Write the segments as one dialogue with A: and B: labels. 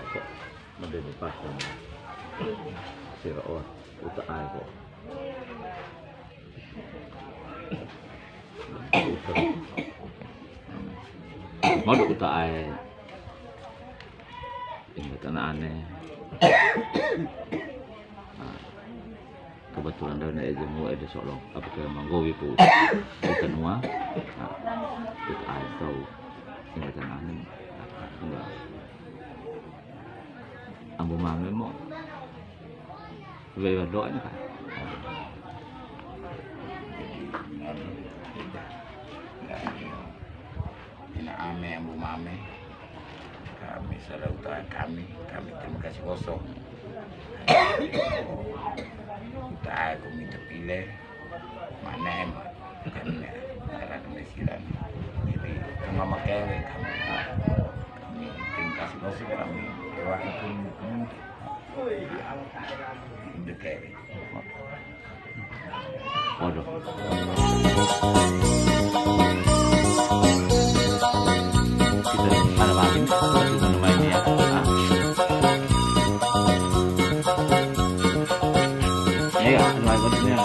A: Kok menjadi pasang sira utak ae kok mau utak ae ini tanah aneh. Kebetulan dari aja mau ada solong apa kira manggowi ku kita nuah utak ae tahu ini tanah aneh enggak ambo mame mo về doa ini kan
B: ini ame ambo mame kami saudara kami terima kasih kosong kita aku minta pilih mana emang karena cara kemisiran jadi cuma makai kami terima kasih kosong kami wah itu dekat.
A: Waduh. Kita ada lagi bukan namanya ya. Ya, kenal betulnya.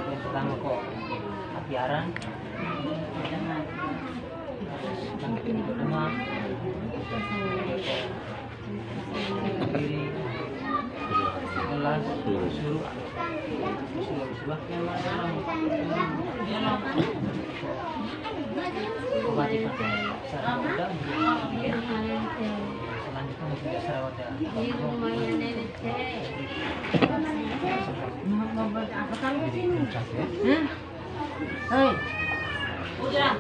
C: Yang pertama kok biaran lanjutin kedua diri kelas suruh kewajiban selanjutnya mungkin sarawat hei udah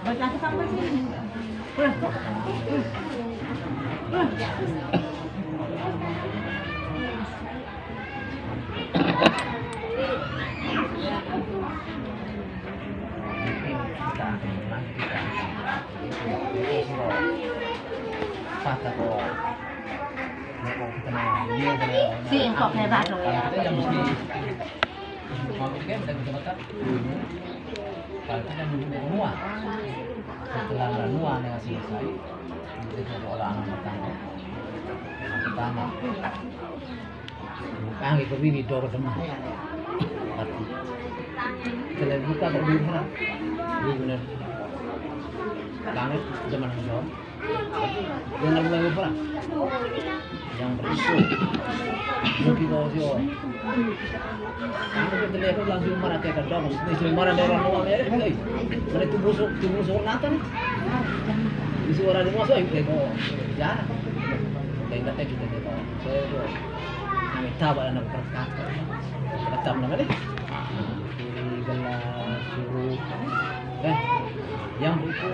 C: baca sampai sini Patah Si engkau hebat loh ya.
D: Kita yang mesti mau kita kita makan. Kalau kita menunggu semua, setelah menua dengan selesai, kita olah anak pertama. Pertama, panggil ke bibi dua ketemu. Kalau buka ke bibi mana? Bibi benar. Langit zaman jauh. Jangan mulai berapa? Yang berisiko. Mungkin kau siapa? Aku terlihat aku langsung marah kayak kedong. Ini marah dari orang luar ya. Mana tu busuk natan? Busuk orang di masuk itu kau jarang. Kayak kata kita ni kau. Saya tu kami tahu ada nak berkata. Kata mana ni? Kiri gelas suruh. Yang itu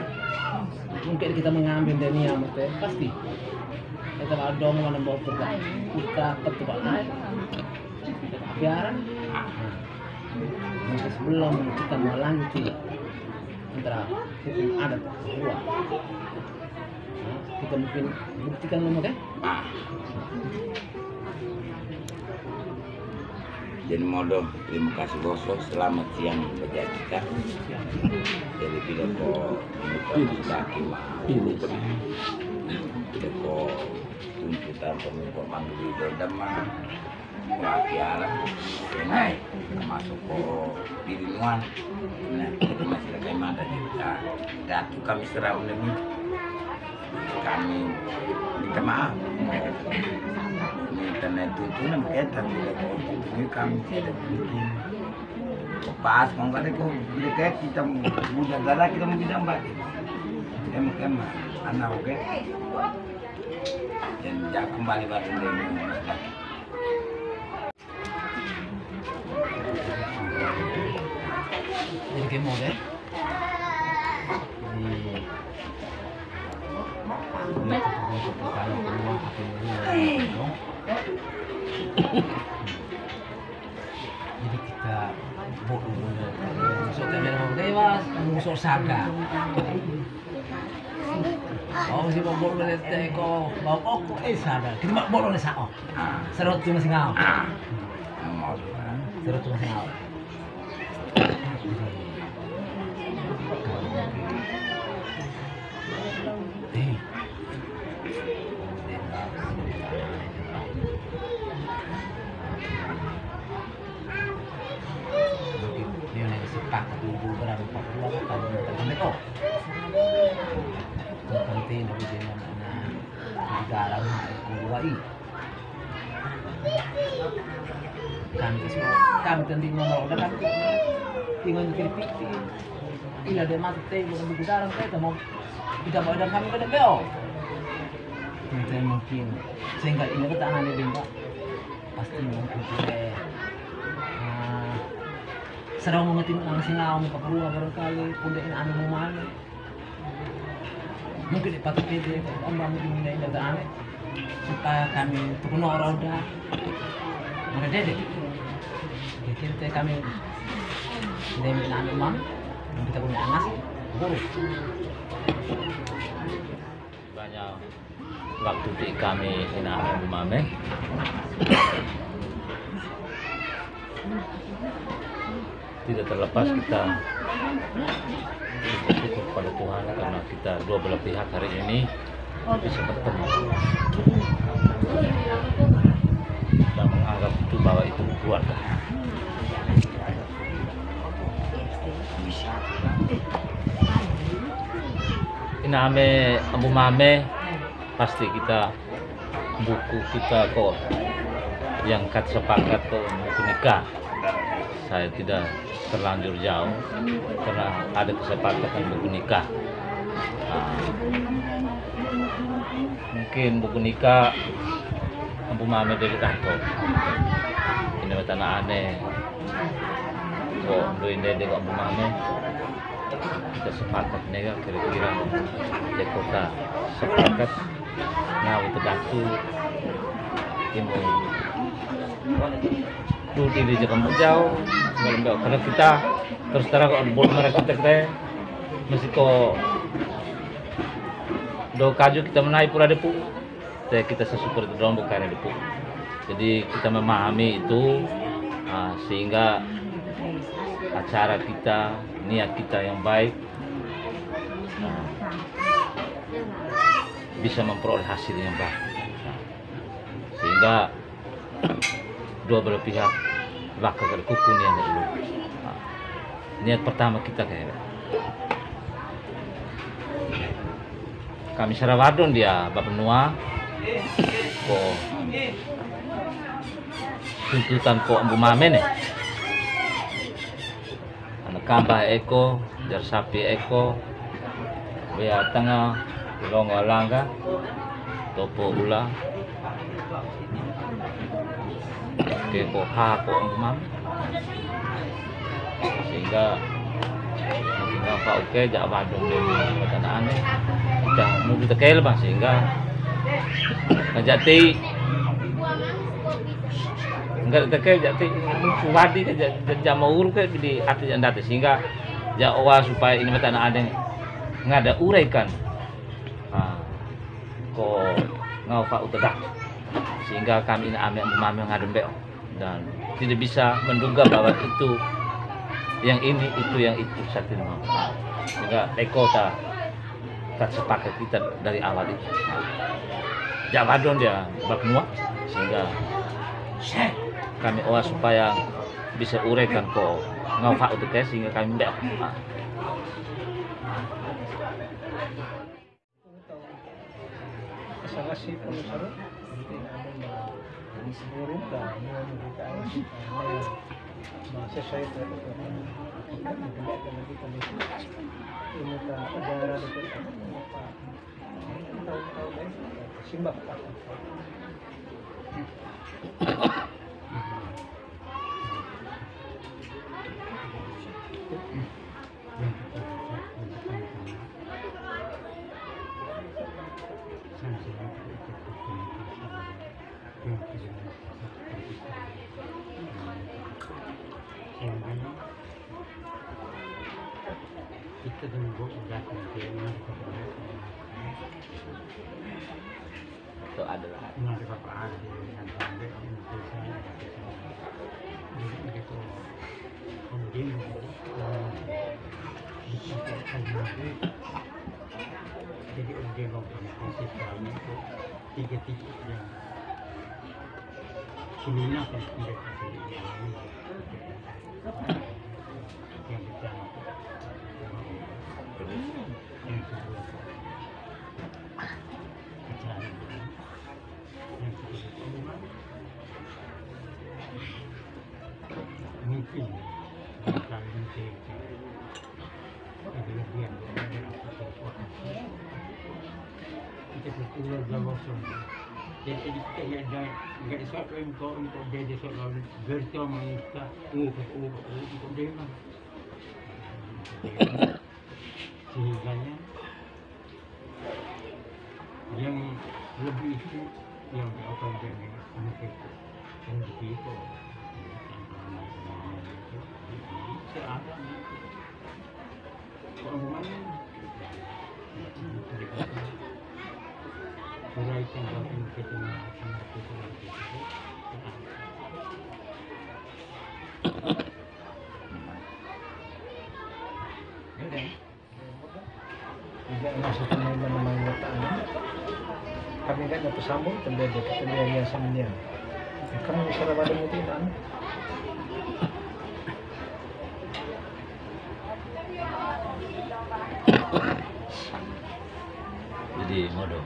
D: mungkin kita mengambil dari yang itu pasti. Kita ada mana bawa pergi. Kita ketebak air. Biaran. Mungkin sebelum kita melanjut antara hukum adat dua, kita mungkin buktikan dulu kan?
B: Jadi modo, terima kasih bosok, selamat siang bagi kita. Jadi bila kau kita kima, bila kau tuntutan pemimpin manggil dodama, rakyat, senai, termasuk kau dirimuan, nah itu masih lagi mana kita. Datu kami serah demi kami minta maaf. Internet itu nak berkaitan bila kau ini kami tidak bikin pas kalau ada kau bila kita mudah galak kita mungkin tambah em anak oke dan jak kembali pada demo
D: Jadi kemo deh. Jadi kita musuh kamera mau dewas, musuh saga. Oh si mau boleh teko, mau saga. Kita mau boleh sao. Serot tu masih ngau. Serot tu masih ngau. Pak ibu berapa pulau kalau terkenal kok penting dari mana negara kuai kami tentu nomor udah kan tinggal kritik ila de mate bukan bicara kita mau kita mau ada kami kada beo mungkin sehingga ini kita aneh bingka pasti mungkin serau mengetin ang singaw mo kaparuha barangkali pundain ano mo mana mungkin ipatut pwede ang mga diminay na daan supaya kami tukuno roda mga dede kita kami demi ano mam kita punya anas buruk
A: banyak waktu di kami inaam mame tidak terlepas kita bersyukur kepada Tuhan karena kita dua belah pihak hari ini bisa bertemu dan menganggap itu bahwa itu keluarga. Iname ambu mame pasti kita buku kita kok yang kat sepakat kok buku nikah. Saya tidak terlanjur jauh karena ada kesepakatan buku nikah. Mungkin buku nikah ampu mame dari kantor. Ini tanah aneh. Kok doin dede kok ampu mame. Kita sepakat nih kira-kira di kota sepakat. Nah untuk datu ini tuh di Jakarta jauh karena kita terus terang kalau boleh mereka kita mesti kok do kaju kita menaik pura depu kita sesukur itu dong bukan depu Jadi kita memahami itu sehingga acara kita, niat kita yang baik bisa memperoleh hasil yang baik, sehingga dua belah pihak bakal kukun yang dulu. Niat pertama kita kayak kami Sarawadon dia bapenua ko tuntutan ko ambu mame nih anak kambah eko jar sapi eko bea tengah longo langga topo ula ke ko ha ko ambu mame sehingga mungkin apa oke jak Badung dari tanah aneh kita mau ditekel bang sehingga ngajati enggak tekel jati wadi ke jamaur ke di hati anda sehingga jawa supaya ini tanah aneh nggak ada uraikan ko ngau fa utedak sehingga kami ini ame mami ngadem beo dan tidak bisa menduga bahwa itu yang ini itu yang itu satin mau sehingga ekota tak sepakat kita dari awal itu Jawadon dia bab nuak sehingga kami oa supaya bisa uraikan ko ngawak untuk sehingga kami bel
C: Kasih kalau sarap, nanti ada yang seluruh dah, kita masih saya terus kita lagi kami ini tak ada dekat tahu deh simbah
D: kita tunggu belakang dia
A: itu adalah
D: ada apa ada yang sampai begitu kemudian jadi objek organisasi kami itu tiga titik yang semina kan tidak yang pertama yang kedua acara yang kedua mungkin bukan mungkin kelebihan dari kita berkumpul dalam semua jadi kita ada nggak sesuatu yang kau untuk jadi sesuatu virtual mereka untuk dia sehingga yang lebih itu yang akan jadi mungkin yang begitu seada orang uraikan dalam kita
C: tidak masuk ke mana-mana letaknya kami kan dapat sambung terjadi kemudian samnya kami Sarawadon itu kan
A: jadi modo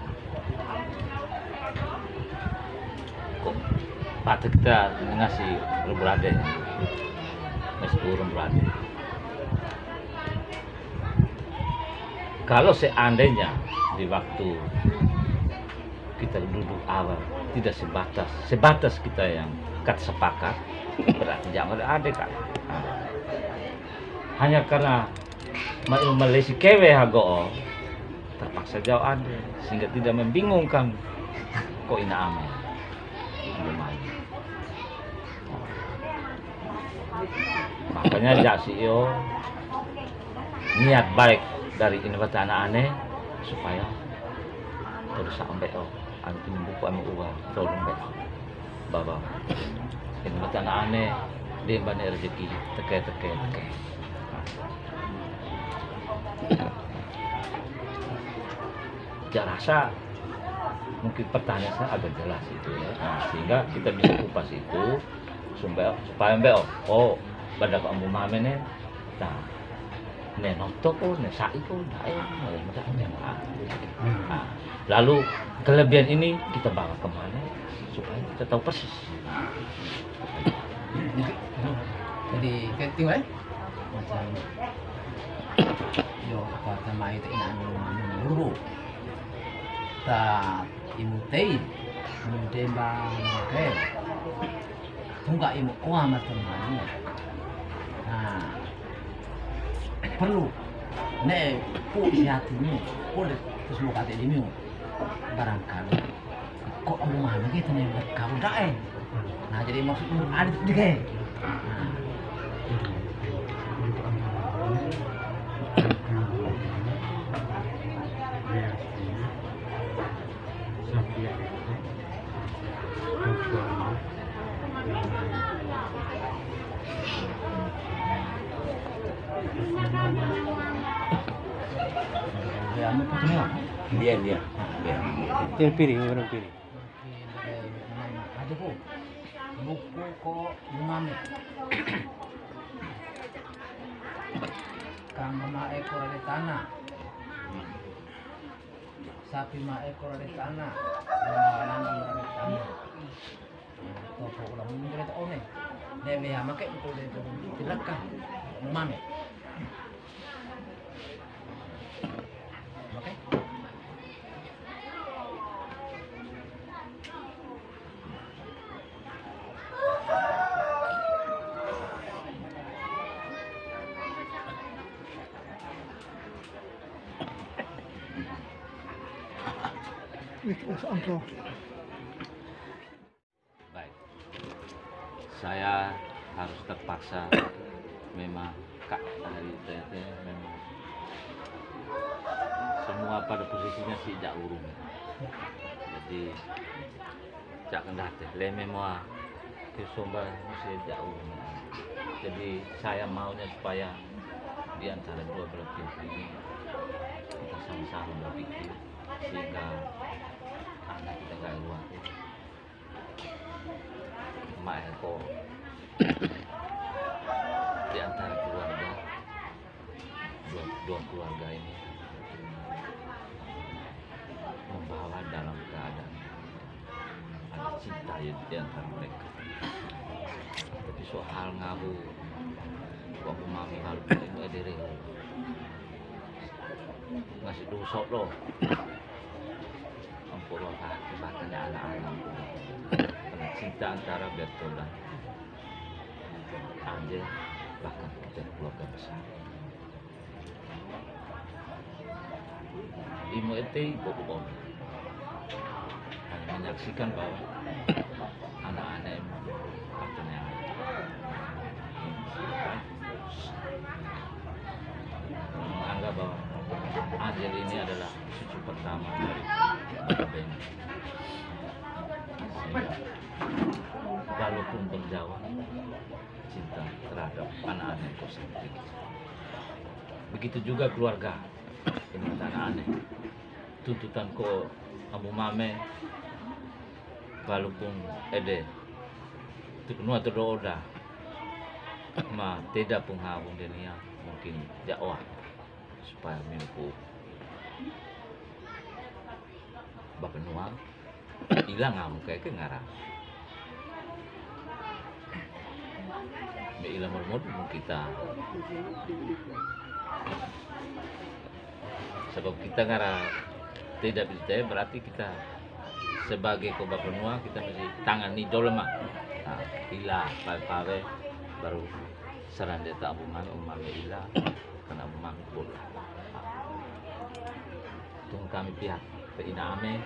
A: kok patut kita ngasih berade masih turun berade kalau seandainya di waktu kita duduk awal tidak sebatas kita yang sepakat berarti jangan ada kan hanya karena Malaysia kewe hago terpaksa jauh ada sehingga tidak membingungkan kok ina ame makanya jasio niat baik dari investasi aneh supaya terus sampai anti buku ame uang tolong baik Bawa. Ini macam aneh, dia banyak rezeki, teke. Jak rasa mungkin pertanyaan saya agak jelas itu ya. Nah, sehingga kita bisa kupas itu supaya mbak pada kamu mame nih, nah notok saiko, nah, lalu kelebihan ini kita bawa kemana supaya kita tahu persis.
D: Jadi tinggal macam yo kata mai itu ina dulu ta imutei bang oke tunggak imu amat teman. Nah perlu ne pu hatimu boleh terus mau kata ini barangkali kok rumah lagi tuh nih kau dah nah jadi maksudnya ada juga.
B: Dia.
C: Yang piring, orang piring.
D: Ada po, buku ko gumamit. Kang maekor di tanah, sapi maekor di tanah, lanang di tanah. Topo ulang minggu itu one, nebe hamake itu dilekah gumamit. Oke?
A: Baik, saya harus terpaksa memang kak dari TT memang semua pada posisinya sejak urung. Jadi jak kendate leme moa ke somba sejak urung. Jadi saya maunya supaya di antara dua belah pihak ini kita sama-sama berpikir sehingga anak kita nggak keluar. Mak Eko di antara keluarga dua keluarga ini membawa dalam keadaan ada cinta di antara mereka. Tapi soal ngabu waktu mami malu itu diri ngasih dusok loh. Ampun lah bahkannya anak-anak karena cinta antara Bertol dan Angel bahkan kita keluarga besar. Imu ete ibu menyaksikan bahwa anak-anak imu bahkannya menganggap bahwa Angel ini adalah cucu pertama dari Beni. Walaupun berjauhan cinta terhadap anak-anak itu sendiri. Begitu juga keluarga dengan anak-anak. Tuntutan ko amu mame walaupun ede itu kenua terdoda ma tidak penghabung dunia mungkin jawa supaya mimpu bapak nuang hilang kamu kayak ngarang ilang mermut kita sebab kita ngarang tidak percaya berarti kita sebagai bapak nuang kita mesti tangani dolma ilah pawe baru serang dia tak umam ilah karena umam bola tunggu kami pihak Iname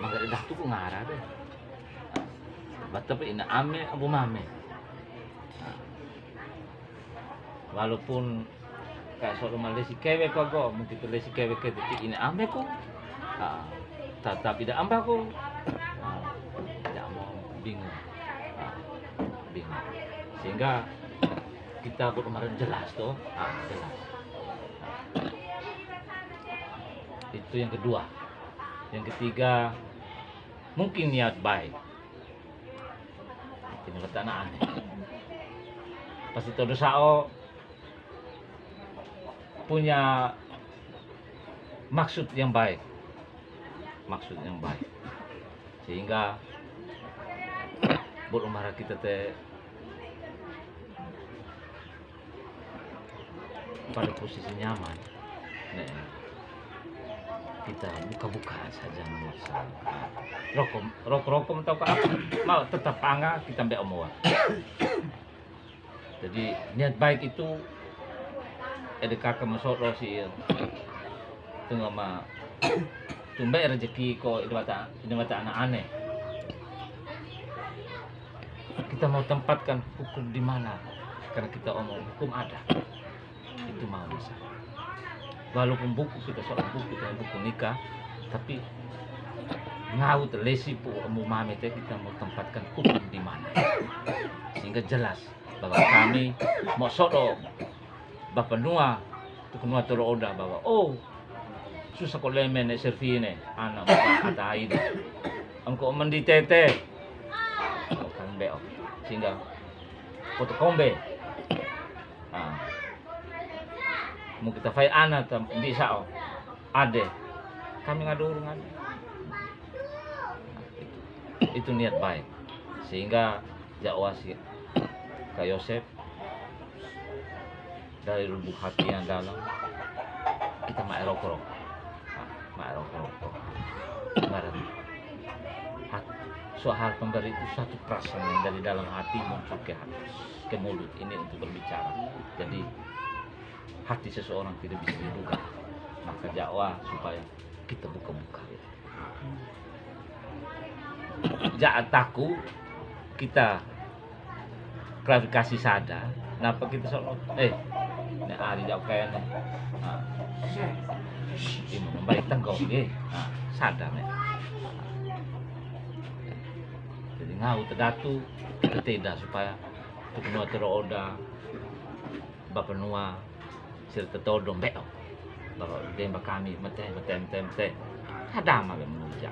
A: maka dah tu ngarah deh tapi Iname abu mame walaupun kayak soal Malaysia kewe kok mungkin Malaysia kewe ke detik Iname kok Tapi tidak ambaku tidak mau bingung. Bingung. Sehingga kita kemarin jelas tuh, jelas. Itu yang kedua. Yang ketiga, mungkin niat baik. Ini kata anak aneh. Pasti todo sao punya maksud yang baik. Maksud yang baik. Sehingga berumara kita teh pada posisi nyaman. Nih, kita buka-bukaan saja nusa. Rokok tahu apa? Mau tetap angga kita ambil omoa. Jadi niat baik itu kakak masuk sih. Tengok mah tumbai rezeki kok ini mata anak aneh. Kita mau tempatkan hukum di mana? Karena kita omong hukum ada. Itu mau bisa. Walaupun buku kita soal buku nikah, tapi ngau terlesi pu mame teh kita mau tempatkan hukum di mana, sehingga jelas bahwa kami mau sodo bapak nua tu nua toro oda bahwa susah kok lemen servine anak bapak kata ini angko mendi tete kan beo sehingga foto kombe mau kita fai anak di sao ade kami ngadu urungan itu niat baik sehingga jakwasi Kak Yosef dari lubuk hati yang dalam kita maerok-rok soal pemberi itu satu perasaan yang dari dalam hati muncul ke mulut ini untuk berbicara. Jadi hati seseorang tidak bisa dibuka, maka dakwah supaya kita buka-buka. Jangan takut kita klarifikasi sadar. Kenapa kita soal ini hari jauh kayak ini membaik tenggok sadar nih. Jadi ngau terdatu kita tidak supaya untuk nua teroda bapak nua serta todong beo bapak demba kami mete ada mah menunjuk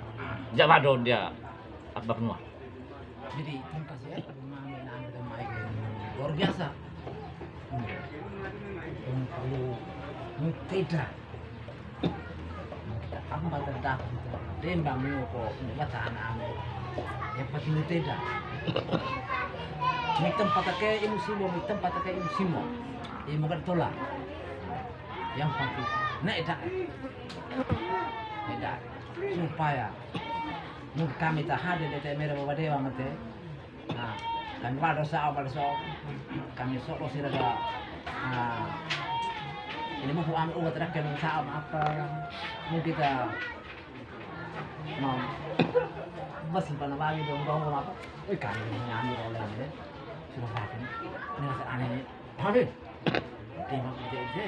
A: jawab do dia bapak nua.
D: Jadi terima kasih ya mami dan Mike luar biasa. Tidak kita tambah terdapat demba menyoko mata anak-anak yang pasti tidak ini tempat kayak ini semua ini tempat kayak ini semua ini bukan tolak yang pasti tidak supaya mungkin kami tak hadir di tempat bawa dewa mati kan pada saat kami sok sih ada ini mau ambil uang terakhir saat apa mau kita mau bas pada pagi dong apa kami nyanyi oleh ini sudah pagi ini rasa aneh nih hadir tembak tete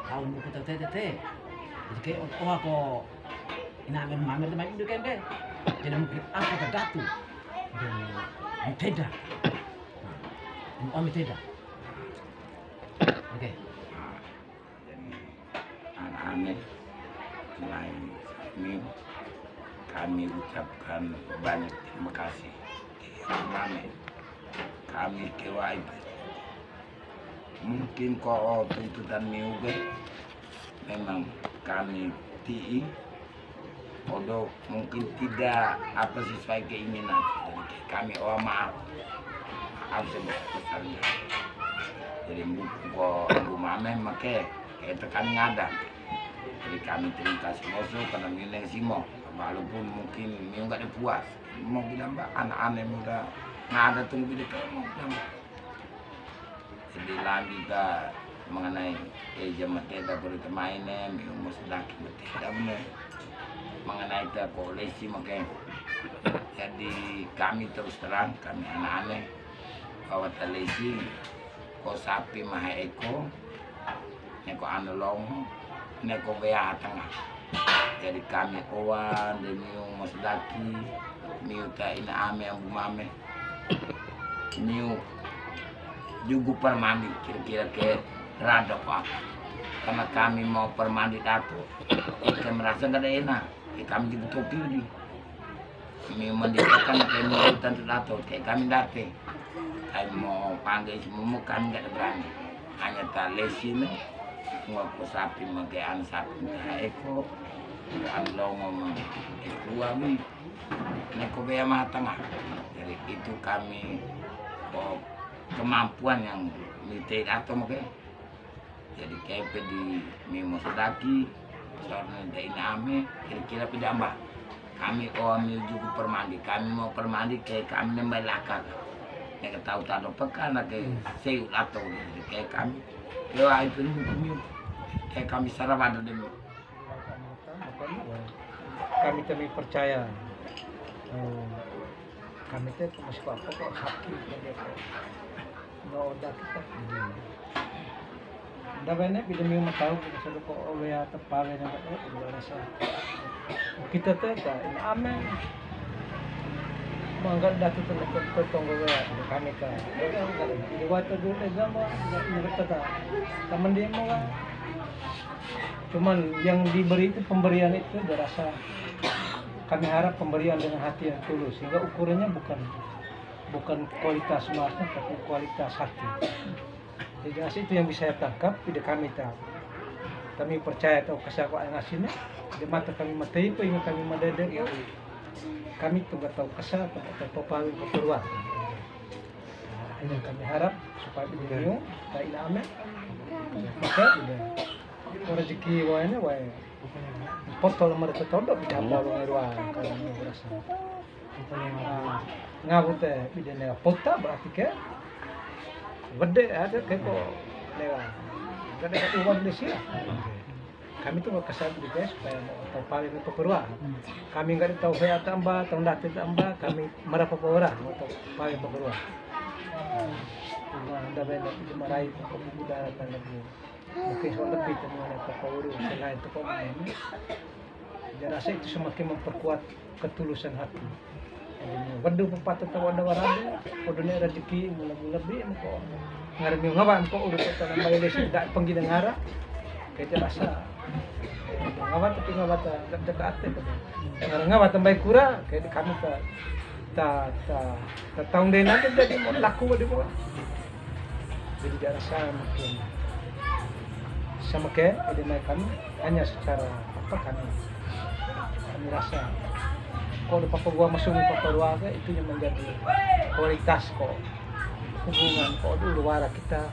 D: tahun buku tete jadi kayak aku ini ambil mamir teman itu kan deh jadi mungkin apa terdatu dan tidak tidak oke.
B: Anak-anak selain ini kami ucapkan banyak terima kasih kami kewai mungkin kok tuntutan miuge memang kami ti odo mungkin tidak apa sesuai keinginan kami maaf sebesar-besarnya jadi mungkin kok ibu mame make itu kan ngada jadi kami terima kasih musuh karena milih simo walaupun mungkin ini enggak ada puas mau bilang mbak anak-anak muda ngada tunggu di kamu jadi lagi juga mengenai jam tidak boleh mainnya mus laki tidak benar mengenai ke polisi makanya jadi kami terus terang kami anak-anak bahwa televisi ko sapi maha eko neko anolong neko bea tengah jadi kami owan demi mas daki niu ta ina ame ambu mame niu juga permandi kira-kira ke rada pak karena kami mau permandi dato kita merasa gak ada enak kami juga topi di kami mendirikan kami hutan dato kayak kami date kami mau panggil semua kami gak ada berani hanya tak lesin ngaku sapi magean sapi eko Allah ngomong kami neko bea mah tengah jadi itu kami kemampuan yang mitik atau mungkin jadi kepe di mimo sedaki soalnya dari name kira-kira pidambah kami kami juga permandi kami mau permandi kayak kami nembak lakar yang tahu tahu pekan lagi saya atau kayak kami lewat itu kami kayak kami sarapan demi
C: kami percaya kami teh masih apa kok sakit nggak ada kita udah banyak kita memang tahu kita sudah kok oleh tepalnya udah rasa kita teh ini aman mangga dah kita nak tonggo kami kan di waktu dulu zaman mereka tak teman dia mau cuman yang diberi itu pemberian itu berasa kami harap pemberian dengan hati yang tulus sehingga ukurannya bukan kualitas emasnya tapi kualitas hati. Jadi itu yang bisa saya tangkap tidak kami tahu. Kami percaya tahu kesako yang ngasihnya di mata kami mata itu yang kami madadek kami tuh tahu kesal atau popal keperluan. Ini kami harap supaya beliau tak ilame maka udah rezeki wanya wae potol mereka todok di hamba ruang kalau berasa ngabut bidene pota berarti ke gede ada ke kok lewat gede ke uang di sini kami tuh kesal di guys supaya mau paling itu keperluan kami nggak tahu saya tambah tambah kami merapa orang untuk paling keperluan ada banyak dimarahi budaya lagi mungkin soal lebih teman Kapolri selain itu kok ini saya rasa itu semakin memperkuat ketulusan hati waduh pepatah tahu ada warada waduhnya rezeki lebih kok ngaremi ngawan kok udah kita nambah desa tidak penggina ngara kita rasa ngawat tapi ngawat dekat ngawat tambah kurang kayak kami ta tahun deh nanti jadi mau laku di bawah jadi tidak rasa mungkin sama kayak ide kami hanya secara apa kami rasa kalau papa gua masuk papa gua itu yang menjadi kualitas kok hubungan kok dulu luar kita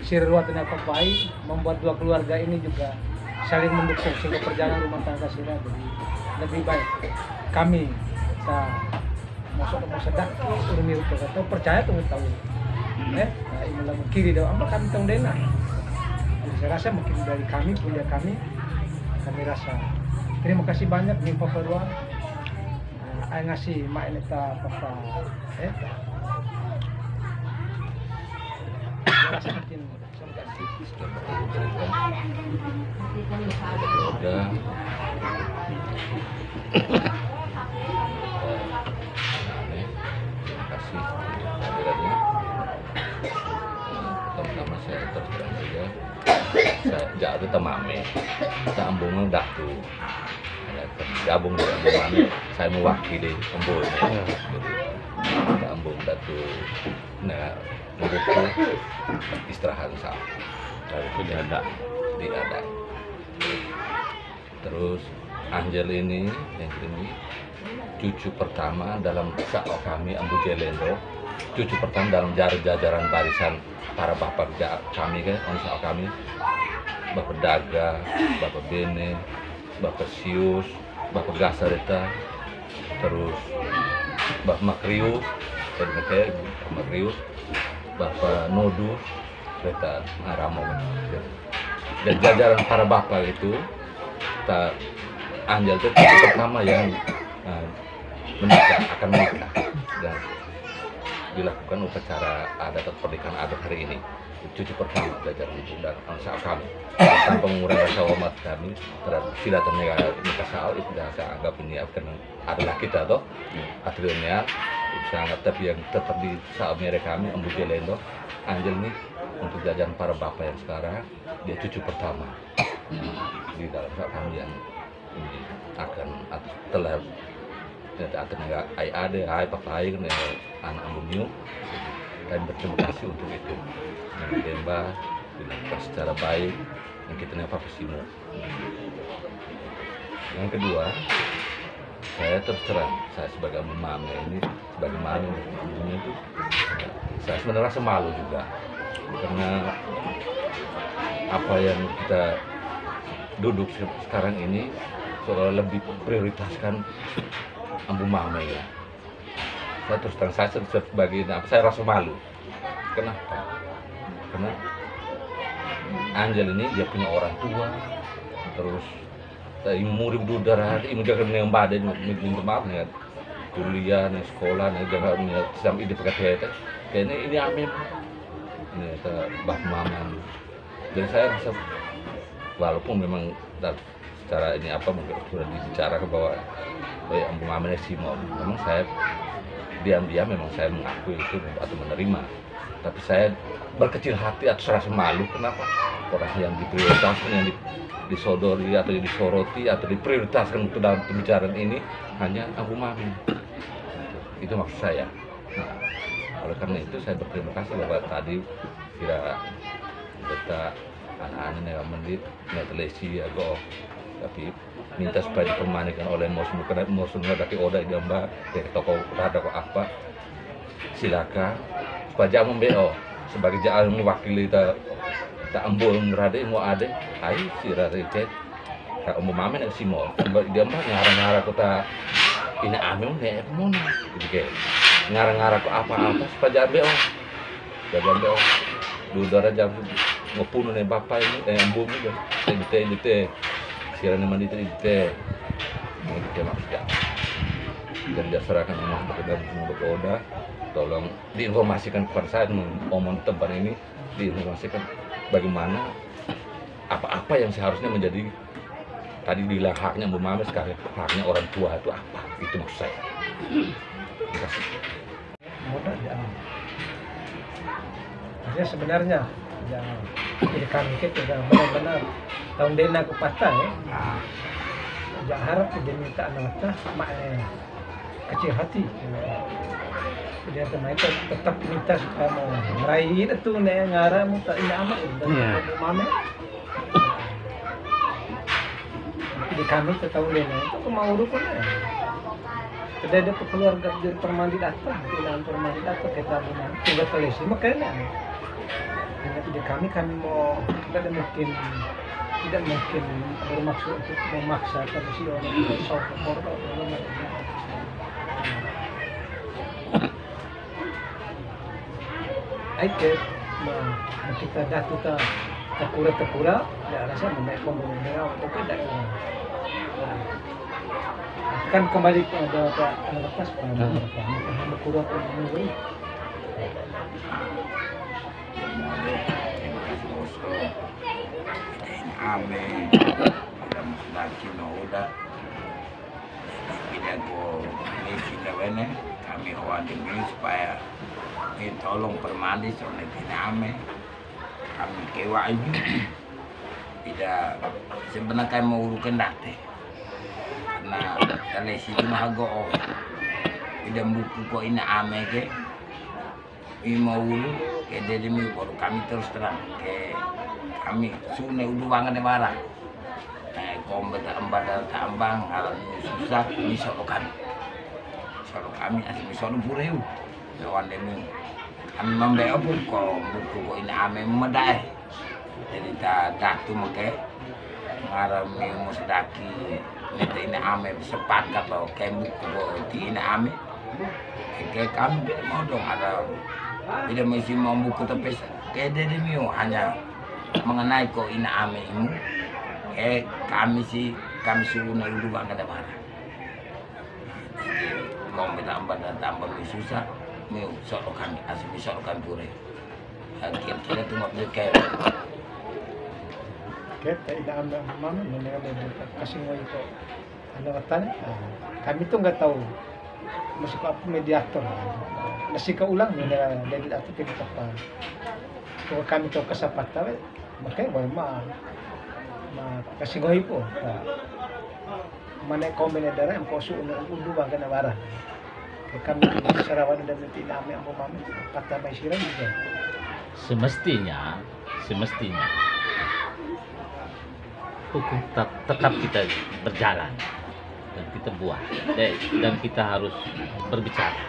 C: sirruatnya apa baik membuat dua keluarga ini juga saling mendukung sehingga perjalanan rumah tangga sira lebih baik kami kita masuk sedang urmi atau percaya tuh tahu nah ini lah kiri dah apa kami tong dena saya rasa mungkin dari kami punya kami rasa terima kasih banyak nih Papa Dua ay ngasih mak neta Papa rasa mungkin sampai tipis
A: udah terima kasih hadirannya pertama saya terus terang saja saya jatuh temame sambungnya datu gabung dengan temame saya mewakili embulnya jadi sambung datu nah membuku istirahat sah dari itu diada terus Angel ini cucu pertama dalam kisah kami Ambu Jelendo cucu pertama dalam jajaran barisan para bapak kami kan onsal kami Bapak Daga, Bapak Bene, Bapak Sius, Bapak Gasareta, terus Bapak Makrius, Bapak Makrius, Bapak Nodu, Bapak Aramo. Dan jajaran para bapak itu kita Anjal itu pertama yang akan menikah dan dilakukan upacara adat atau pernikahan adat hari ini.
E: cucu pertama belajar itu dan saat kami tanpa mengurangi rasa hormat kami terhadap silatan nikah saal itu sudah saya anggap ini karena adalah kita toh akhirnya saya anggap tapi yang tetap di saat mereka kami Ambu Jelendo Angel ini untuk jajan para bapak yang sekarang dia cucu pertama di dalam saat kami yang ini akan telah akan ayah papa ayah anak Ambu Miu dan berterima kasih untuk itu yang Demba dilakukan secara baik yang kita apa semua. Yang kedua, saya terus terang saya sebagai mama ini sebagai mama itu saya sebenarnya rasa malu juga karena apa yang kita duduk sekarang ini seolah lebih prioritaskan Ambu Mame ya. Saya terus terang saya sebagai saya rasa malu. Kenapa? Karena Angel ini dia punya orang tua, terus murid udara, ibu jaga dengan badan, minta maaf nih, kuliah nih sekolah nih jaga nih sampai di PKT, kayaknya ini amin, ini bah mama. Dan saya rasa walaupun memang secara ini apa mungkin sudah dibicarakan bahwa Ambu Mame Simon, memang saya diam-diam memang saya mengakui itu atau menerima. Tapi saya berkecil hati atau rasa malu kenapa orang yang diprioritaskan, yang disodori atau disoroti atau diprioritaskan untuk dalam pembicaraan ini hanya Ambu Mame. Itu maksud saya. Nah, oleh karena itu saya berterima kasih bahwa tadi kira kita anak-anak yang menit televisi agak tapi minta supaya dipermanikan oleh Mosun karena Mosun dari Oda Gamba dari toko ada kok apa silakan supaya jamu BO sebagai jalan mewakili tak ambul ngerade mau ada ayo si rade cek tak Ambu Mame nak si mau dia mah ngarang-ngarang kota ini amin nih mana gitu kayak ngarang-ngarang kok apa-apa supaya jalan BO dulu darah jam ngepun nih bapak ini Ambu ini dite siaran mandi itu kita maksudnya dan diserahkan emas bekedar ke Oda tolong diinformasikan kepada saya omong tempat ini diinformasikan bagaimana apa-apa yang seharusnya menjadi tadi bilang haknya Ambu Mame sekarang haknya orang tua itu apa itu maksud saya. Terima kasih.
C: Mudah ya. Sebenarnya yang jadi kami kita sudah benar-benar tahun dena aku patah ya. Jangan harap dia minta anak maknya kecil hati. Dia teman itu tetap minta supaya mau meraih itu nih ngara minta ini amat Ambu Mame. Di kami tahun dena itu mau rukun ya. Tidak ada keluarga dari permandi datang, dalam permandi datang kita Ambu Mame tinggal televisi makanya. Ide kami mau tidak mungkin bermaksud untuk memaksa tapi si orang itu sokor aja kita datu tekura ya rasa menaik pembangunan untuk tidak kan kembali pada lepas pada berkurang pembangunan
B: Ame kita lagi udah kita go ini wene kami hawatin ini supaya tolong permandi soalnya tidak ame kami kewa ini tidak sebenarnya kami mau urukan date karena kalau situ hago tidak buku kok ini ame ke ini mau ulu ke jadi baru kami terus terang ke kami sunai udah banget di barang kompet tambang alam susah misal kami asli misal pureu lawan demi kami membeli pun kok buku kok ini ame medai jadi tak tu make ngarami musdaki nete ini ame sepakat bahwa kayak buku kok ini ame kayak kami mau dong ada tidak mesti mau buku tapi kayak dia hanya mengenai kok ini ame ini kami suruh dulu banget ada marah kalau kita tambah susah mau soal kami asli soal kami pure Kira-kira tengok dia kayak
C: Kita inaam mama mendengar kasih mau itu ano katanya kami tuh nggak tahu masuk apa mediator nasi kaulang mendengar dari atau kita apa kalau kami tahu kesapat tahu makanya boleh ma kasih ngoi po mana komen darah yang kosu undu bahkan warah kami sarawan dan nanti nami ambo mami kata mai sirang juga
A: semestinya hukum tetap kita berjalan dan kita buat dan kita harus berbicara.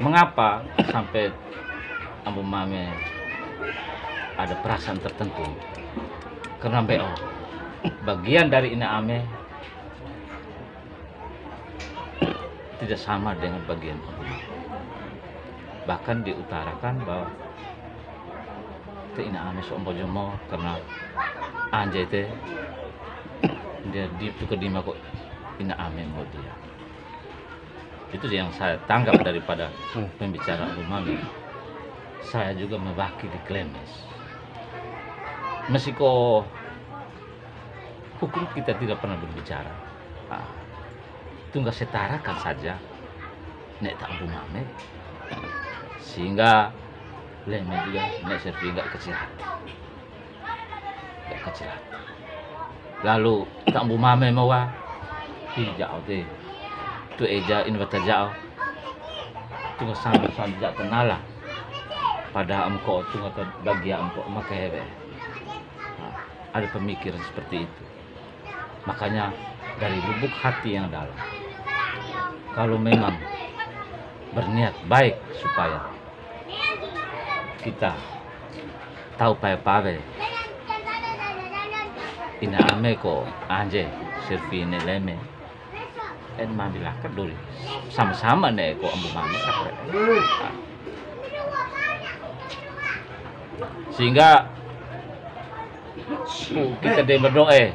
A: Mengapa sampai Ambu Mame ada perasaan tertentu? Karena BO bagian dari Ina Ame tidak sama dengan bagian Ambu Mame. Bahkan diutarakan bahwa Ina Ame sombo jomo karena anjay teh dia di kedima kok Ina Ame mau dia. Itu yang saya tanggap daripada pembicaraan Ambu Mame. Saya juga mewakili Klemes. Meskipun hukum kita tidak pernah berbicara, tunggal setarakan saja nek tak Ambu Mame sehingga Leme juga nek Servi nggak kecil hati. Lalu tak Ambu Mame mau hijau deh tu eja inverter jauh tu sambil jak kenala pada amko tu atau bagi amko makai ada pemikiran seperti itu. Makanya dari lubuk hati yang dalam, kalau memang berniat baik supaya kita tahu pae-pae Ina Ame ko anje Servi ne Leme en mambilaka dulu sama-sama ne ko Ambu Mame sehingga kita de berdoa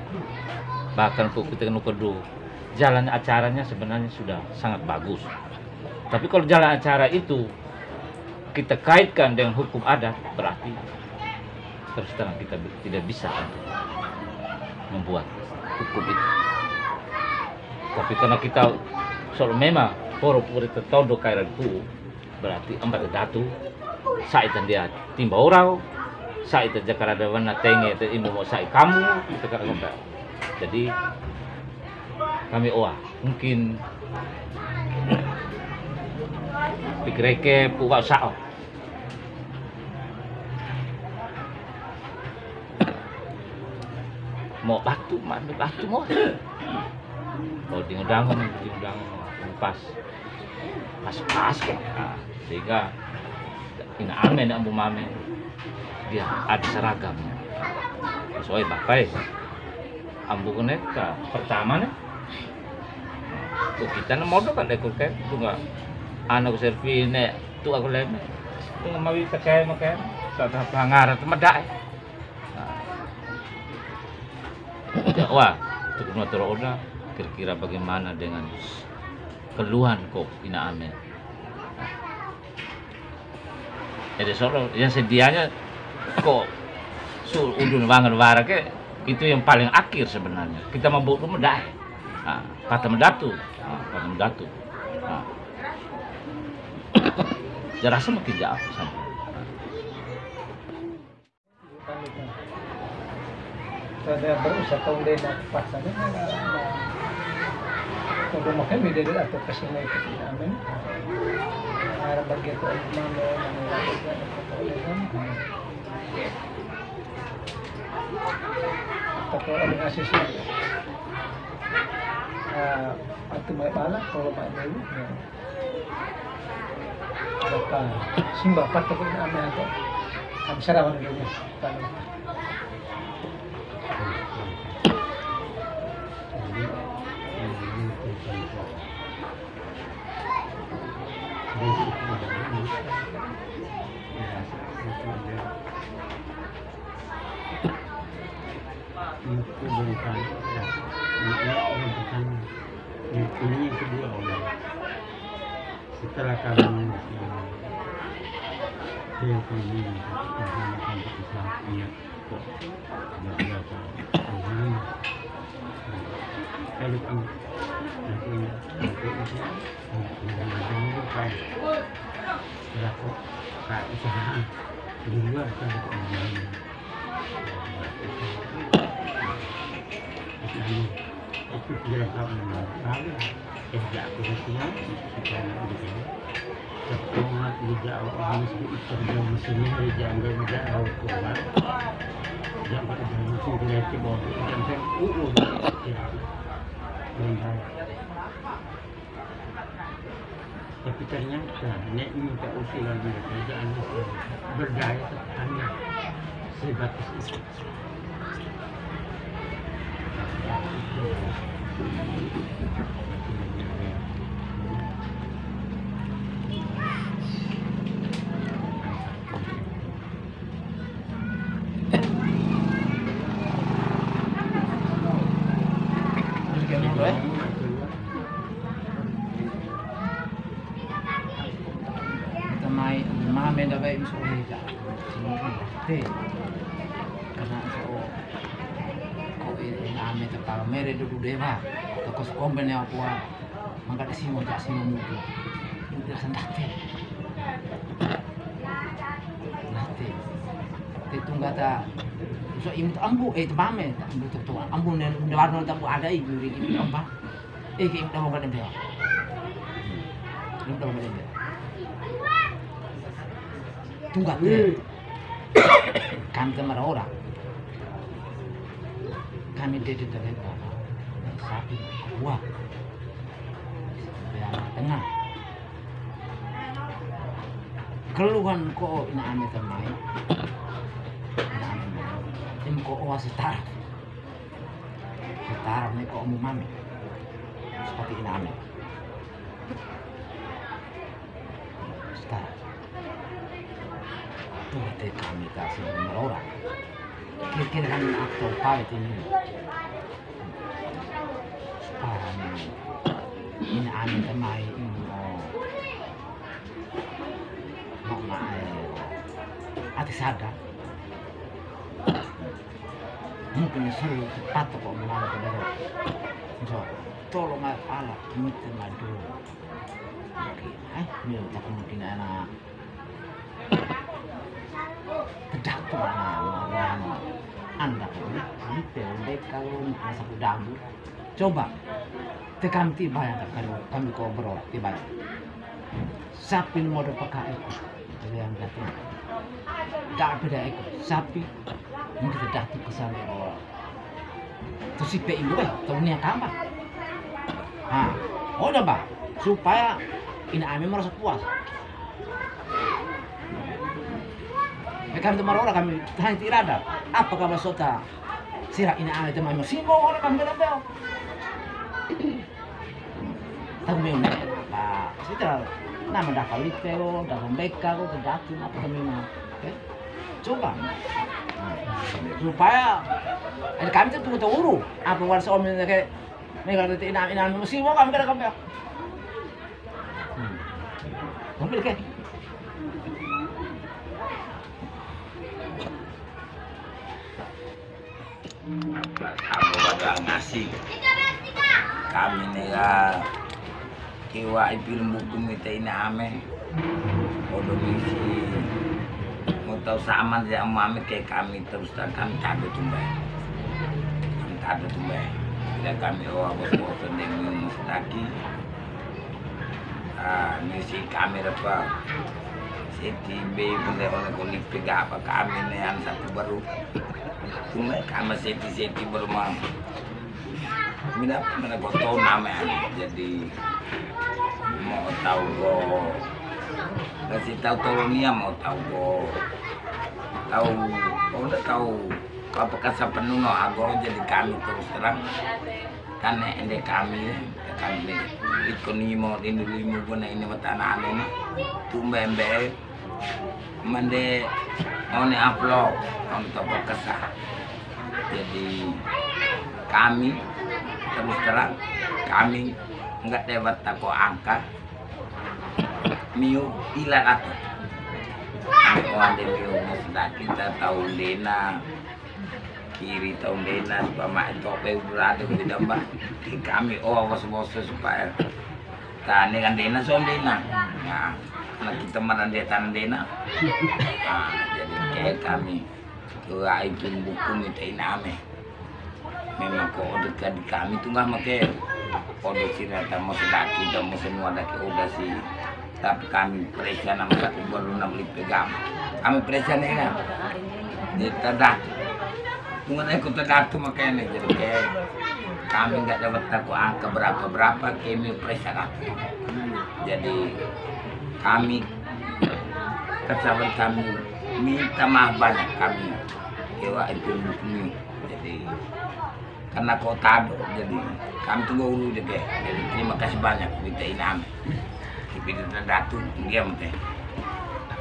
A: bahkan kita nukedu jalan acaranya sebenarnya sudah sangat bagus, tapi kalau jalan acara itu kita kaitkan dengan hukum adat, berarti terus terang kita tidak bisa membuat hukum itu. Tapi karena kita soal memang poro-poro tertondo kairan itu, berarti empat datu saat dia timba orang, saat jakar ada warna tenge itu ibu mau saat kamu kita kan ngomong. Jadi kami mungkin pikirke puwa sao mau batu mau kalau di undangan pas kok sehingga Ina Ame dan Ambu Mame dia ada seragamnya sesuai bapak Ambu Kuneka pertama nih kita modal kan dekor kan itu nggak anak Servi nek tu aku Leme tu mau pakai makan saat pelanggaran itu medai wah itu kena teroda kira-kira bagaimana dengan keluhan kok Ina Ame jadi soal yang sedianya kok udun banget warake itu yang paling akhir sebenarnya kita mau buat medai kata mendatu Jarasa makin jauh sampai.
C: Ada berusaha tahun dia nak pasangnya kalau makan beda dia atau kesini ke Amin. Ada bagian tu mana atau ada asisi atau mai balak kalau mai dulu Bapak simba patah ko na amin ako kami sarawan dulu
D: ini yang kedua
F: setelah kami telepon ini menggunakan keputusan kok beberapa orang kalau nanti kok tak usaha di luar kan itu tidak tahu lalu tidak berhasil kita begini terkongat tidak orang itu mesinnya jangan tidak keluar jangan ada musuh lagi bawa jangan tapi ternyata nek minta usulan mereka jangan berdaya hanya sebatas itu.
D: Mame da bai so hega te karena so ko ame ta para mere do deva to ko kombene apa mangka de simo ja simo mudu udah sandate nate te tunggata so im ambu mame ta ambu to ambu ne warno ta bu ada ibu ri ki apa ki im dawo ga dem dewa im dawo ga dem dewa tunggat kami kemana orang kami dari sapi buah yang tengah keluhan ko ina ame temai im ko oa setara nih ko mami seperti ina ame setara tuh kami kasih nomor orang kira-kira kan aktor palit ini sekarang ini aneh temai mau main hati sadar mungkin seru cepat kok menang kedua so tolong alat mungkin madu mungkin tak mungkin anak kedak anda ini pendek kalau asa dabu coba tekan tiba yang kalau kami ngobrol tiba sapi mode pakai yang datang tak beda ekor sapi mungkin datang ke sana terus si ibu tahunnya tambah udah bang supaya ini kami merasa puas. Kami teman orang kami hanya tidak ada. Apa kabar sota? Sirah ini aneh teman kami. Simbo orang kami dalam bel. Tapi memang apa? Setelah nama dah kali pelo, dah membeka, kau terjatuh apa kami mau? Coba. Supaya kami tu tunggu tahu apa warsa om ini kayak mereka nanti inam simbo kami dalam bel. Mungkin ke?
B: Kamu pada ngasih kami nih ya kiwa ipil buku minta ini ame udah misi mau tahu sama dia mami kayak kami terus dan kami kado tumbai tidak kami bos dengan mustaki misi kami dapat Siti B boleh oleh kulit pegak apa kami nih yang satu baru cuma kami Siti baru mau mana kau tahu namanya jadi mau tahu kok kasih tahu Nia mau tahu kok udah tahu apa kasa penuh agor jadi kami terus terang karena ende kami ikut mau ini lima pun ini tanah ini tumbe mende oni upload untuk berkesah jadi kami terus terang kami enggak dapat tako angka miu ilat atau ada miu sudah kita tahun dena kiri tahun dena supaya itu apa berada di dalam kami bos supaya tani kan dena soal dena nah karena kita meranda tanah dena nah jadi kayak kami tuai pun buku minta iname memang kok dekat di kami tuh nggak make kode sirata mau sedaki dan mau semua daki udah sih tapi kami periksa nama satu baru nama pegang kami periksa nih kan dia terdak tunggu ikut terdak tuh makanya jadi kayak kami nggak dapat tahu angka berapa kami periksa kan jadi kami tersabar kami minta maaf banyak kami kewa itu ini jadi karena kota do jadi kami tunggu dulu deh jadi terima kasih banyak minta inam tapi kita datang dia mungkin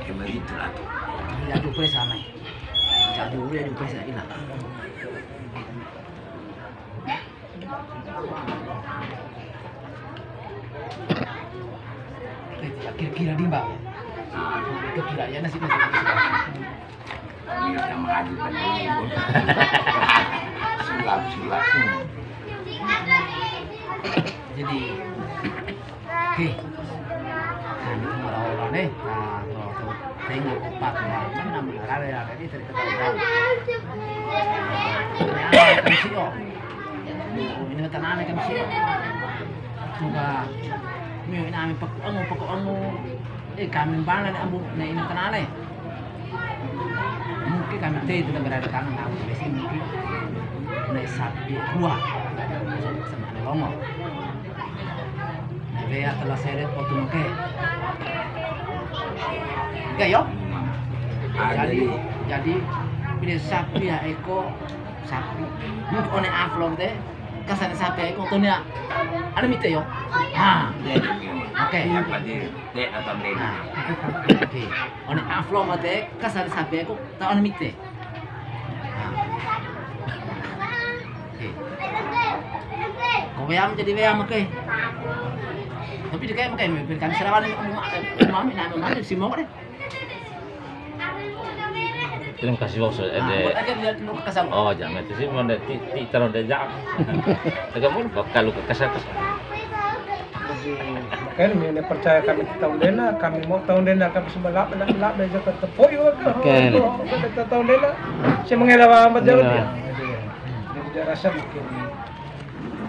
B: kayak begitu lah tuh
D: ya juga sama jadi udah juga saya hilang kira-kira di mbak kira-kira ya nasi
B: ini yang mengajukan dulu sulap
D: jadi oke kami orang-orang nih kalau tengok empat mana ada ini cerita tahu ini sih ini tanah kan sih coba ini kami pakai kami bangun ambu ini tanah nih mungkin kami itu negara kangen kamu di sini mungkin naik sapi dua sama ada lomo nah telah seret foto muke enggak yo jadi bila sapi ya eko sapi mungkin one aflom teh kasar sapi eko tonya ada mite yo oke
B: apa dia atau dia
D: oke one aflom teh kasar sapi eko tahu ane mite Wayam jadi wayam oke. Tapi dia kayak memberikan serawan mami nak mami si mau deh.
A: Terima kasih bos. Oh jangan itu sih mana ti taruh dia jam. Agak mau kalau ke kasar.
C: Jadi kan ini percaya kami tahun dena kami mau tahun dena kami sebelah dari Jakarta poy ke tahun dena saya mengelak amat jauh dia. Jadi rasa mungkin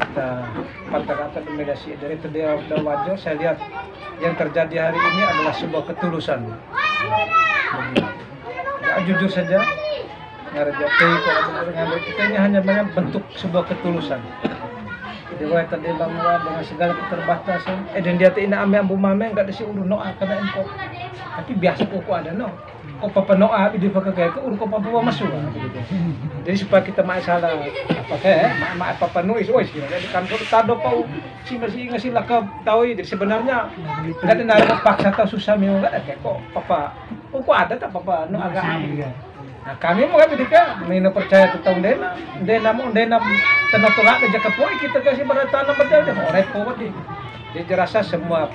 C: kita kata-kata dominasi dari dia wajar saya lihat yang terjadi hari ini adalah sebuah ketulusan. Ya, jujur saja ngarejati kalau kita ini hanya bentuk sebuah ketulusan. Dewa tadi bangwa dengan segala keterbatasan. Dan dia tina ame ambu mame enggak desi uru noa kada engko. Tapi biasa kok ada no. Kok papa noa di pakai kayak uru kok papa masuk. Jadi supaya kita mak salah apa kayak mak papa nulis wis jadi kantor tado pau si masih ngasih lakab tahu jadi sebenarnya enggak ada nama paksa atau susah memang enggak ada kok papa kok ada tak papa no agak nah kami mau kami dika mina percaya tahun dena mau dena tanah tolak kerja kepoi kita kasih tanah berdaya repot deh jadi rasa semua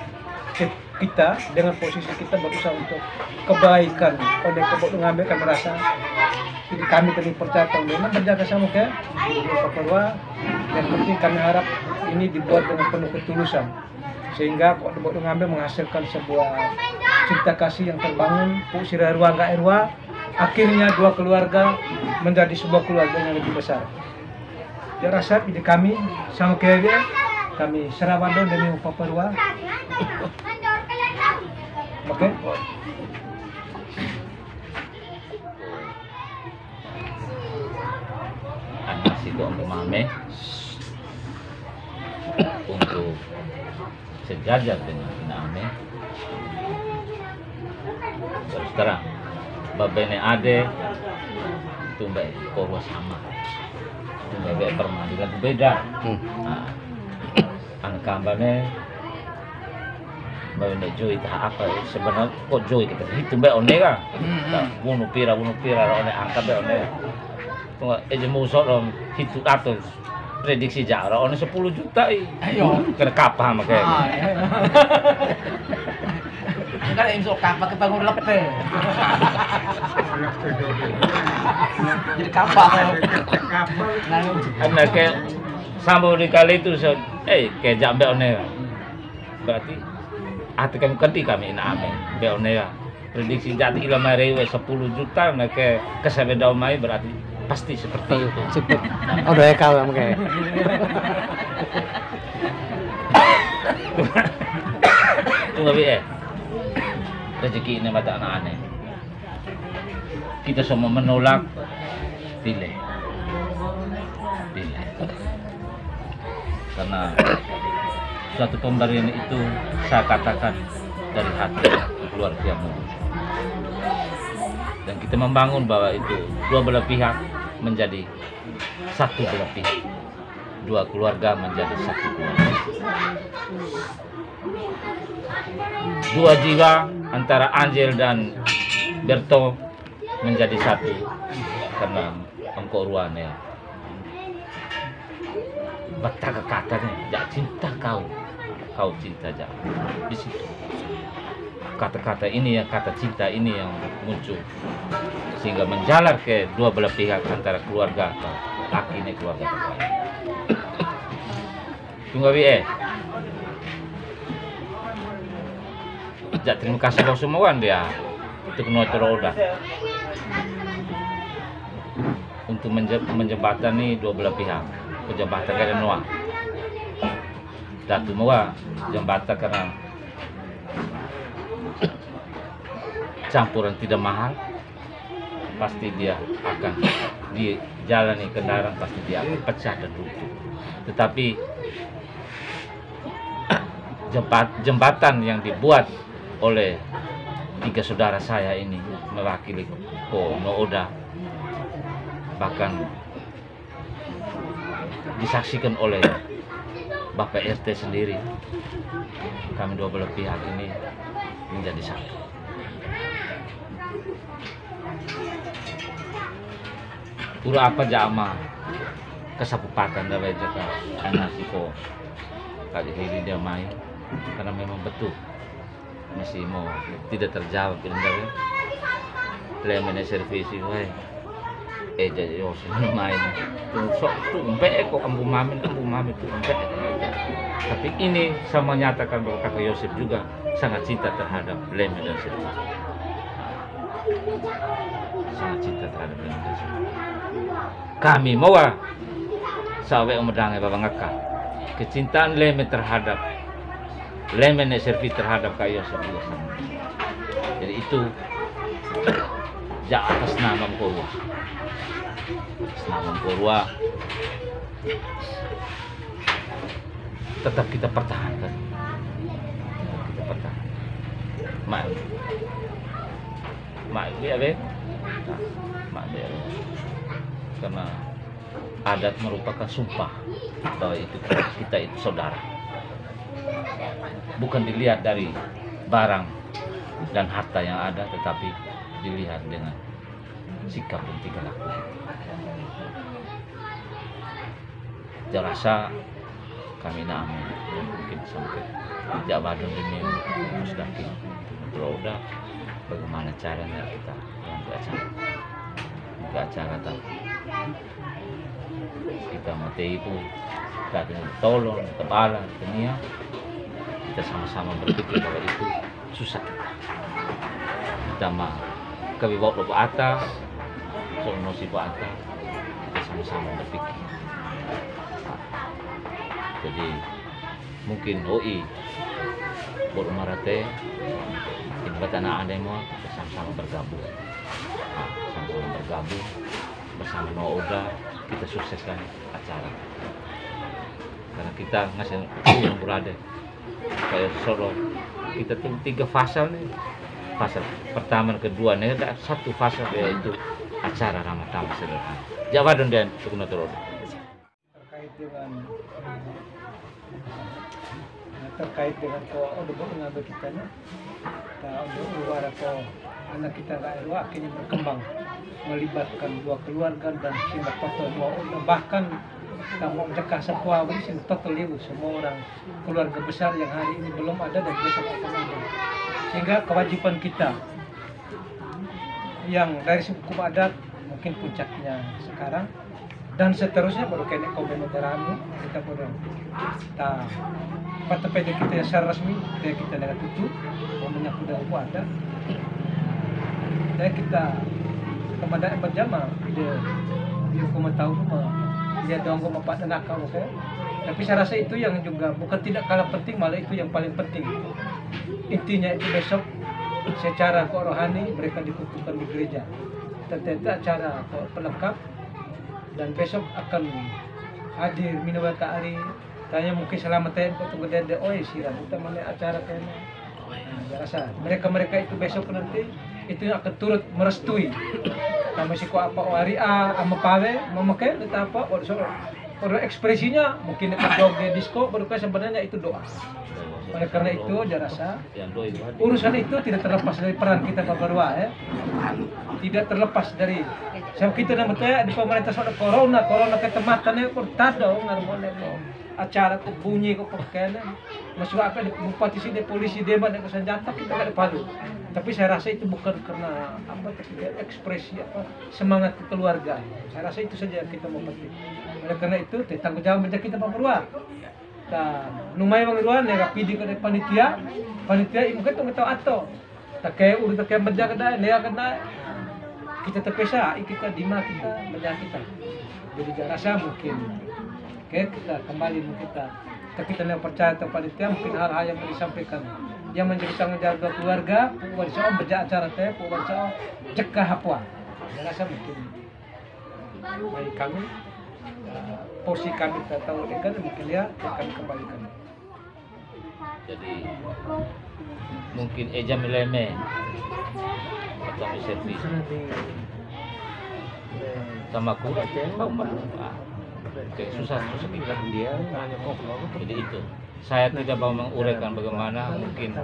C: kita dengan posisi kita berusaha untuk kebaikan oleh kebok ngambil kami rasa jadi kami tadi percaya tahun dena berjaga sama ke Papua dan penting kami harap ini dibuat dengan penuh ketulusan sehingga kok kebok ngambil menghasilkan sebuah cinta kasih yang terbangun pusira ruang gak erwa akhirnya dua keluarga menjadi sebuah keluarga yang lebih besar. Ya rasa ide kami sama kayak dia, kami Serawado dan Papua. Oke.
A: Anak situ untuk mame untuk sejajar dengan Iname. Terus terang. Babene ade itu mbak Purwo sama itu mbak permandikan itu beda angkambane babene Joy tak apa sebenarnya kok Joy kita itu mbak one kan bunuh pira one angka mbak one tunggu aja musuh dong itu atas prediksi jarak one 10 juta kena kapal makanya
D: Enggak ada sok kapal ke bangun lepe. Jadi kapal.
A: Karena kayak sambung di kali itu kayak jambe onera. Berarti hati kami kenti kami ame be onera. Prediksi jati ilmu rewe 10 juta nah ke kesebeda mai berarti pasti seperti itu.
C: Cepet. Oh, udah kau kayak.
A: Tunggu rezeki ini mata anak aneh. Kita semua menolak, pilih. Karena suatu pemberian itu saya katakan dari hati keluarga muda. Dan kita membangun bahwa itu dua belah pihak menjadi satu belah pihak. Dua keluarga menjadi satu keluarga. Dua jiwa antara Angel dan Berto menjadi satu karena engkau ruannya. Betapa katanya, jak cinta kau cinta jak di situ. Kata-kata ini kata cinta ini yang muncul sehingga menjalar ke dua belah pihak antara keluarga atau laki ini keluarga terbaik. Tunggu jak terima kasih kau semua dia untuk Notoroda untuk menjembatani dua belah pihak. Jembatan karena Noah Datu Moa jembatan karena campuran tidak mahal, pasti dia akan dijalani kendaraan pasti dia akan pecah dan runtuh. Tetapi jembatan yang dibuat oleh tiga saudara saya ini mewakili Ko Nooda bahkan disaksikan oleh Bapak RT sendiri, kami dua belah pihak ini menjadi satu. Pura apa jama kesapupatan dari Jakarta anak siko kali ini dia main karena memang betul masih mau tidak terjawab ini dari lemene servisi wae jadi Yosef main sok tumpe kok ambu mami tumpe. Tapi ini sama menyatakan bahwa kakak Yosef juga sangat cinta terhadap Leme dan Sylvia. Sangat cinta terhadap Leme dan Sylvia. Kami mau sawe umedangnya bapak ngakak kecintaan Leme terhadap Leme dan Sylvia terhadap kak Yosef juga sama. Jadi itu atas nama Purwa. Nama Purwa tetap kita pertahankan. Kita pertahankan. Mak dia be. Mak dia. Karena adat merupakan sumpah bahwa itu kita itu saudara. Bukan dilihat dari barang dan harta yang ada, tetapi dilihat dengan sikap dan tingkah laku. Saya rasa kami nami mungkin sampai jabatan ini sudah udah bagaimana caranya kita yang acara tahu kita mati itu kita tolong kepala dunia kita sama-sama berpikir bahwa itu susah kita mah kebibawa lupa ata sono si Pak ata kita sama-sama berpikir. Jadi mungkin OI buat Marate jembatan ada mau bersama-sama bergabung, sama-sama bergabung bersama Nooda kita sukseskan acara. Karena kita ngasih yang berada kayak Solo kita tuh 3 fase nih. Fase pertama dan kedua nih ada 1 fase yaitu acara ramah tamah sederhana. Jawaban dan tukuna terus.
C: Terkait dengan ko mengambil kita luar ko anak kita nggak akhirnya berkembang melibatkan 2 keluarga dan sehingga bahkan kita mau cekah semua ini sih total ibu semua orang keluarga besar yang hari ini belum ada dan besok akan ada. Sehingga kewajiban kita yang dari hukum adat mungkin puncaknya sekarang dan seterusnya baru kena komentarami kita baru pada PD kita yang secara resmi kita dengan tutup mau menyapu dari hukum adat dan kita kepada yang berjamaah dia hukum tahu dia doang kau mapak dan akal tapi saya rasa itu yang juga bukan tidak kalah penting malah itu yang paling penting intinya itu besok secara rohani mereka dikukuhkan di gereja tertentu acara pelengkap dan besok akan hadir minum hari tanya mungkin selamat untuk gede oi siram kita mana acara kayaknya saya rasa mereka itu besok nanti itu akan turut merestui nama si ko apa hari ama pawe memakai entah apa orang ekspresinya mungkin dekat joget disco baru sebenarnya itu doa. Oleh karena itu saya rasa urusan itu tidak terlepas dari peran kita Pak Barwa ya. Tidak terlepas dari sebab kita nama teh di pemerintah soal corona ketematannya portado ngarmone acara ku bunyi ku pakaian masuk apa di bupati sini polisi debat dengan senjata kita enggak ada palu. Tapi saya rasa itu bukan karena apa tapi ekspresi apa semangat kekeluargaan. Saya rasa itu saja yang kita mau penting. Oleh karena itu tanggung jawab kita Pak Barwa. Dan numai mangiruan ya rapidi ke panitia mungkin tu tahu atau tak kayak udah tak kayak menjaga dah dia kena kita terpesa kita dima kita menjaga kita jadi saya rasa mungkin kita kembali kita yang percaya atau panitia mungkin hal-hal yang disampaikan yang menjadi tanggung jawab keluarga puan soal berjalan acara teh puan soal cekah apa saya rasa mungkin baik kami porsi kami tak tahu ikan mungkin dia akan kembalikan.
A: Jadi mungkin eja mileme atau servis sama aku susah kita dia jadi itu saya tidak mau menguraikan bagaimana mungkin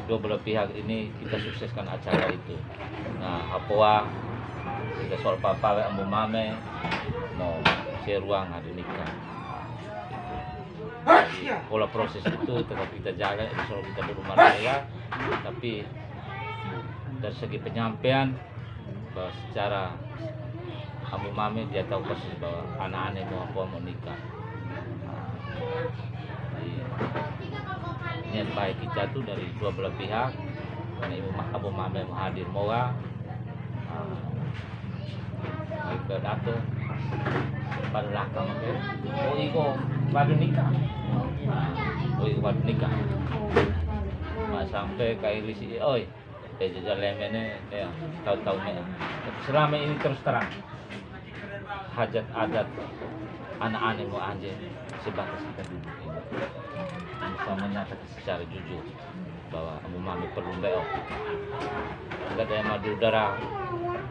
A: dua belah pihak ini kita sukseskan acara itu. Nah apa kita soal papa ambu mame mau ruang hari nikah. Pola proses itu tetap kita jalan, insya Allah kita berumah raya, tapi dari segi penyampaian bahwa secara Abu Mame dia tahu persis bahwa anak-anak mau nikah. Jadi, niat baik kita tuh dari dua belah pihak, karena Ibu Abu Mame mau hadir moga, berdato pada lakam iko pada nikah pada nikah sampai kayak lisi oi jajan lemene ya tahu-tahu selama ini terus terang hajat adat anak-anak mau aja sebatas kita duduk ini bisa menyatakan secara jujur bahwa Abu Mame perlu beo enggak ada yang madu darah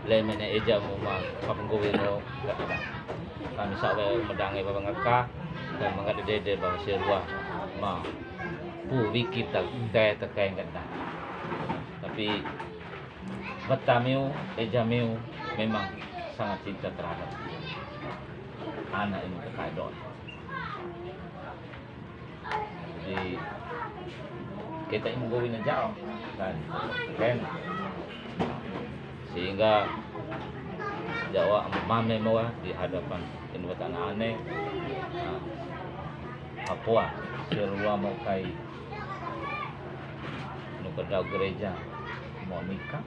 A: lemene eja mau kapengkowino enggak ada kami sampai medangai bapak ngeka dan mengada dede bahwa serua ma puwi kita teh enggak ada tapi betamiu ejamiu memang sangat cinta terhadap anak ini kekadon jadi kita ingin gowin jauh kan sehingga Jawa mame mawa di hadapan induk anak-anak apa serua mau kai nukadau gereja mau nikah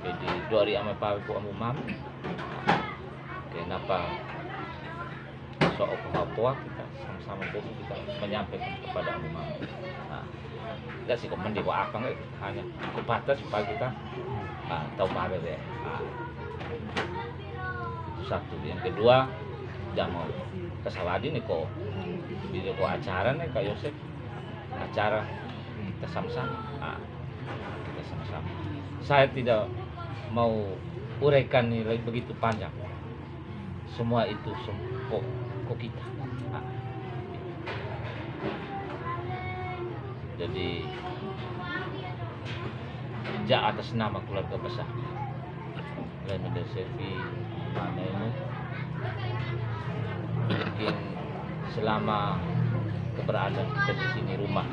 A: jadi dua hari ame pawe ku amu mame kenapa soal apa kita sama-sama kita menyampaikan kepada amu mame tidak sih komen di bawah akang hanya kebatas supaya kita tahu pawe deh satu yang kedua jangan mau kesaladi nih kok bila kok acara nih Kak Yosef acara kita sama-sama kita sama-sama saya tidak mau uraikan nilai begitu panjang semua itu kok kita jadi atas nama keluarga besar Lemende Servi mana ini mungkin selama keberadaan kita di sini rumah,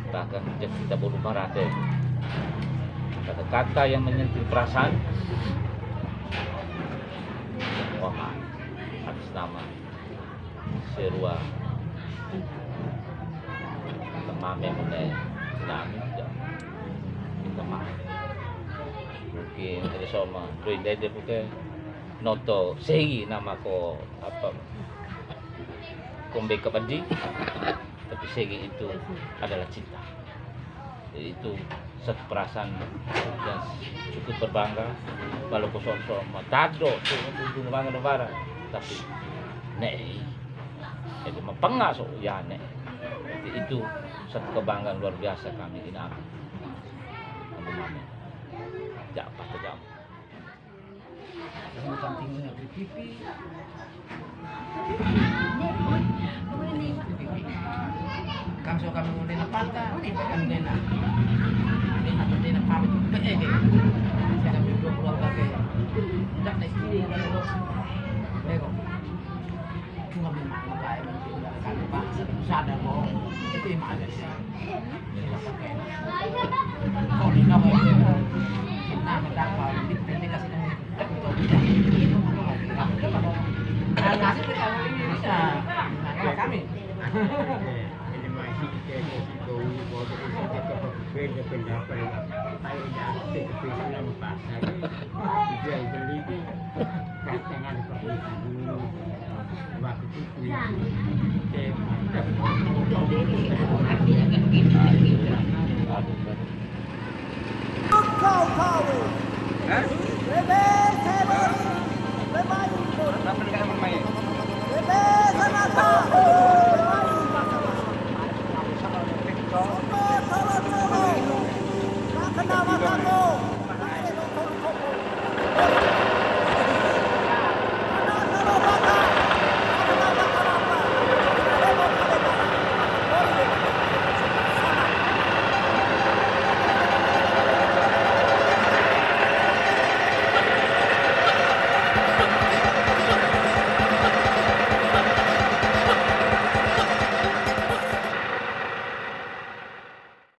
A: bahkan sejak kita belum merata, kata-kata yang menyentuh perasaan, mohon atas nama Serua temame meneh nami minta maaf. Mungkin ada sama dede bukan noto segi nama ko apa kombe kabadi, tapi segi itu adalah cinta. Jadi itu satu perasaan yang cukup berbangga, walaupun sama tado tuh bangga negara, tapi nek itu mapengah so ya nek. Jadi itu satu kebanggaan luar biasa kami ini Abu Mame. Jak apa kejam.
D: Kamu cantiknya di pipi. Kang so kami mau dena pata, kami dena. Atau dena kami tu PEG. Saya ambil 20 kaki. Tak naik kiri kalau lego. Cuma memang kayak kami bangsa sadar bahwa itu yang ada sih. Ini pakai. Kau ni nak apa? Kita mendapat ini kasih kamu. Ngasih kita ini bisa. Nah, kami.
F: Ini masih kita kau buat kita berbeda pendapat. Saya dah kepikiran pasal jual beli itu tangan pergi dulu waktu itu
A: Aduh,